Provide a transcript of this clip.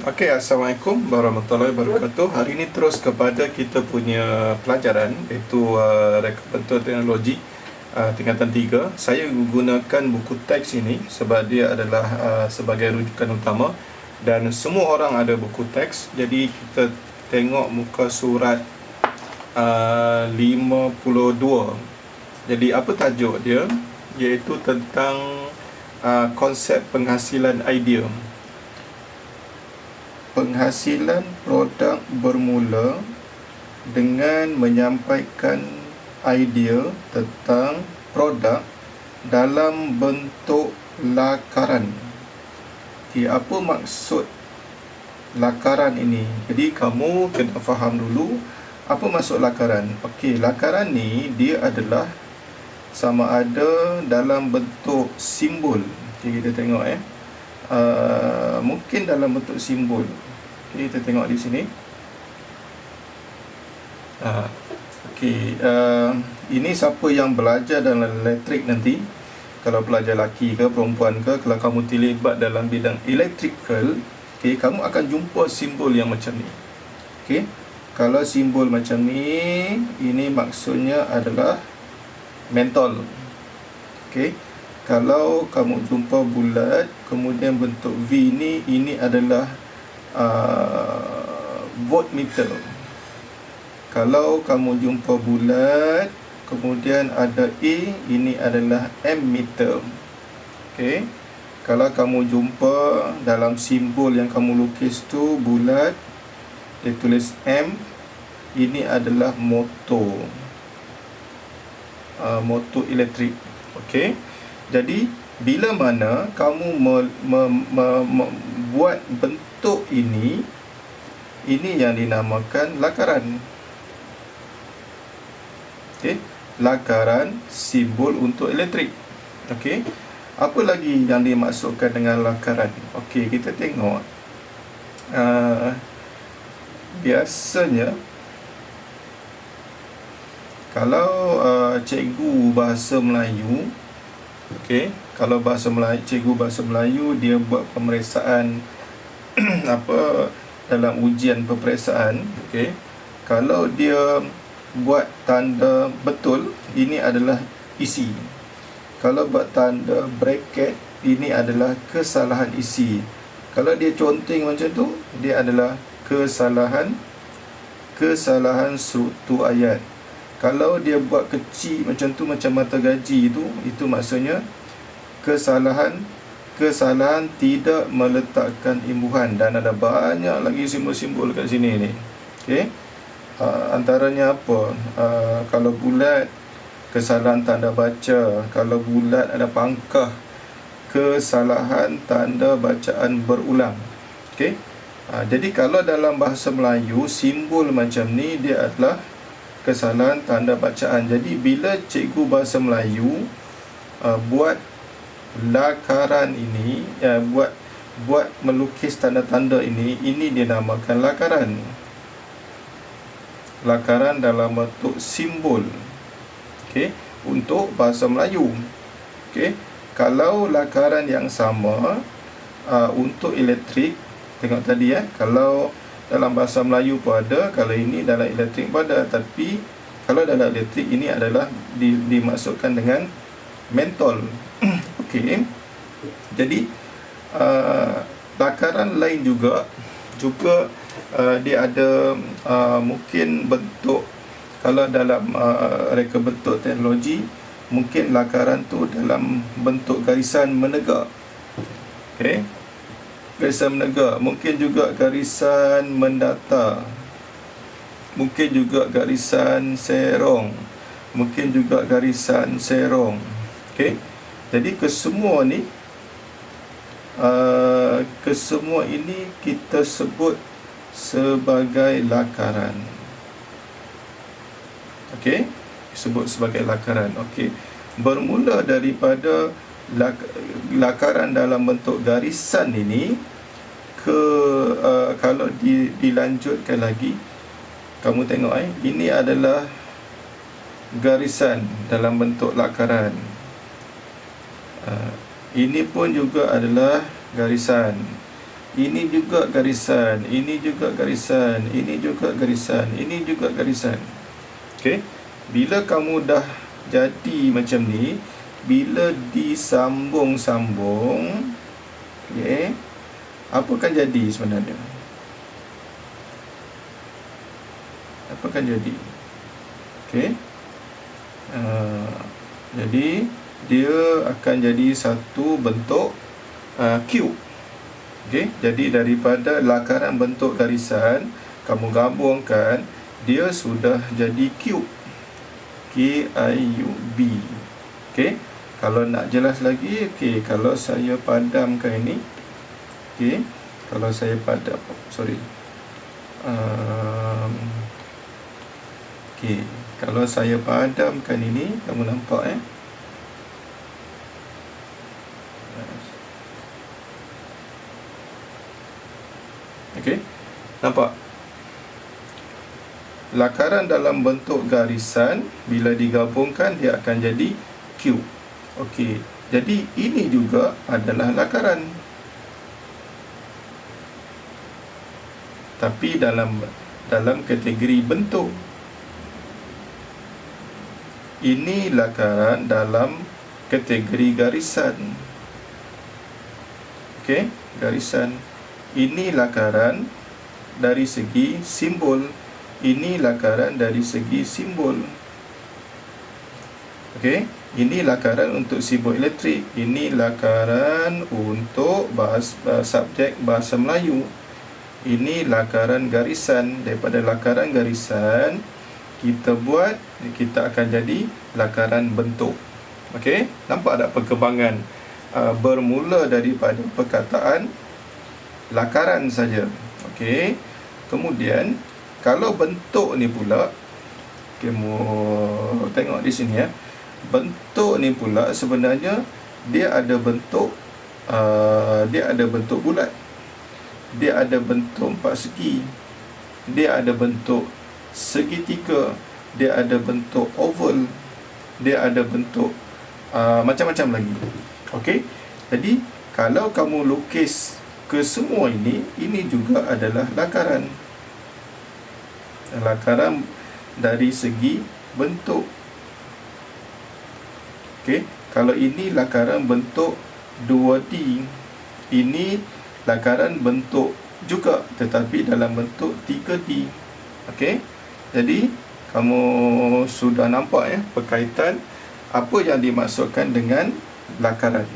Okey, Assalamualaikum warahmatullahi wabarakatuh. Hari ini terus kepada kita punya pelajaran, iaitu reka bentuk teknologi tingkatan 3. Saya gunakan buku teks ini sebab dia adalah sebagai rujukan utama dan semua orang ada buku teks. Jadi kita tengok muka surat 52. Jadi apa tajuk dia? Iaitu tentang konsep penghasilan idea. Penghasilan produk bermula dengan menyampaikan idea tentang produk dalam bentuk lakaran. Okay, apa maksud lakaran ini? Jadi kamu kena faham dulu apa maksud lakaran. Okey, lakaran ni dia adalah sama ada dalam bentuk simbol. Okay, kita tengok mungkin dalam bentuk simbol. Okay, kita tengok di sini. Ini siapa yang belajar dalam elektrik nanti, kalau pelajar lelaki ke perempuan ke, kalau kamu terlibat dalam bidang electrical, okay, kamu akan jumpa simbol yang macam ni. Okay, kalau simbol macam ni, ini maksudnya adalah mentol. Okay, kalau kamu jumpa bulat kemudian bentuk V ni, ini adalah voltmeter. Kalau kamu jumpa bulat kemudian ada A, ini adalah ammeter. Okey, kalau kamu jumpa dalam simbol yang kamu lukis tu bulat, dia tulis M, ini adalah motor, motor elektrik. Okey, jadi bila mana kamu buat bentuk ini yang dinamakan lakaran. Okey, lakaran simbol untuk elektrik. Okey, apa lagi yang dimaksudkan dengan lakaran? Okey, kita tengok biasanya kalau cikgu bahasa Melayu, okey, kalau cikgu bahasa Melayu dia buat pemeriksaan dalam ujian peperiksaan, okey, kalau dia buat tanda betul, ini adalah isi. Kalau buat tanda bracket, ini adalah kesalahan isi. Kalau dia conteng macam tu, dia adalah kesalahan struktur ayat. Kalau dia buat kecil macam tu, macam mata gaji itu maksudnya kesalahan tidak meletakkan imbuhan, dan ada banyak lagi simbol-simbol kat sini ni. Okey, antaranya apa? Kalau bulat, kesalahan tanda baca. Kalau bulat ada pangkah, kesalahan tanda bacaan berulang. Okey, jadi kalau dalam bahasa Melayu, simbol macam ni dia adalah kesalahan tanda bacaan. Jadi bila cikgu bahasa Melayu buat lakaran ini, buat melukis tanda-tanda ini dinamakan lakaran. Lakaran dalam bentuk simbol. Okey, untuk bahasa Melayu. Okey, kalau lakaran yang sama untuk elektrik, tengok tadi kalau dalam bahasa Melayu pun ada, kalau ini dalam elektrik pun ada, tapi kalau dalam elektrik ini adalah dimaksudkan dengan mentol. Okey, jadi lakaran lain juga dia ada mungkin bentuk. Kalau dalam reka bentuk teknologi, mungkin lakaran tu dalam bentuk garisan menegak. Okey, garisan menegak, mungkin juga garisan mendatar, mungkin juga garisan serong, mungkin juga garisan serong. Okey, jadi kesemua ini kita sebut sebagai lakaran. Okey, sebut sebagai lakaran. Okey, bermula daripada lakaran dalam bentuk garisan ini kalau dilanjutkan lagi, kamu tengok ini adalah garisan dalam bentuk lakaran. Ini pun juga adalah garisan. Ini juga garisan, ini juga garisan, ini juga garisan, ini juga garisan. Okey. Bila kamu dah jadi macam ni, bila disambung-sambung, okey, apa akan jadi sebenarnya? Apa akan jadi? Okey. Jadi dia akan jadi satu bentuk cube. Okey, jadi daripada lakaran bentuk garisan kamu gabungkan, dia sudah jadi cube. KIUB. Okey, kalau nak jelas lagi, okey, kalau saya padamkan ini, okey, kalau saya padam, okey, kalau saya padamkan ini, kamu nampak okey, nampak? Lakaran dalam bentuk garisan bila digabungkan dia akan jadi cube. Okey, jadi ini juga adalah lakaran, tapi dalam kategori bentuk. Ini lakaran dalam kategori garisan. Okey, garisan. Ini lakaran dari segi simbol. Ini lakaran dari segi simbol. Okey, ini lakaran untuk simbol elektrik. Ini lakaran untuk subjek bahasa Melayu. Ini lakaran garisan. Daripada lakaran garisan kita akan jadi lakaran bentuk. Okey, nampak tak perkembangan bermula daripada perkataan lakaran saja. Okey, kemudian kalau bentuk ni pula, kamu tengok di sini bentuk ni pula sebenarnya dia ada bentuk bulat, dia ada bentuk empat segi, dia ada bentuk segitiga, dia ada bentuk oval, dia ada bentuk macam-macam lagi. Okey, jadi kalau kamu lukis ke semua ini juga adalah lakaran dari segi bentuk. Okey, kalau ini lakaran bentuk 2D, ini lakaran bentuk juga tetapi dalam bentuk 3D. Okey, jadi kamu sudah nampak perkaitan apa yang dimaksudkan dengan lakaran.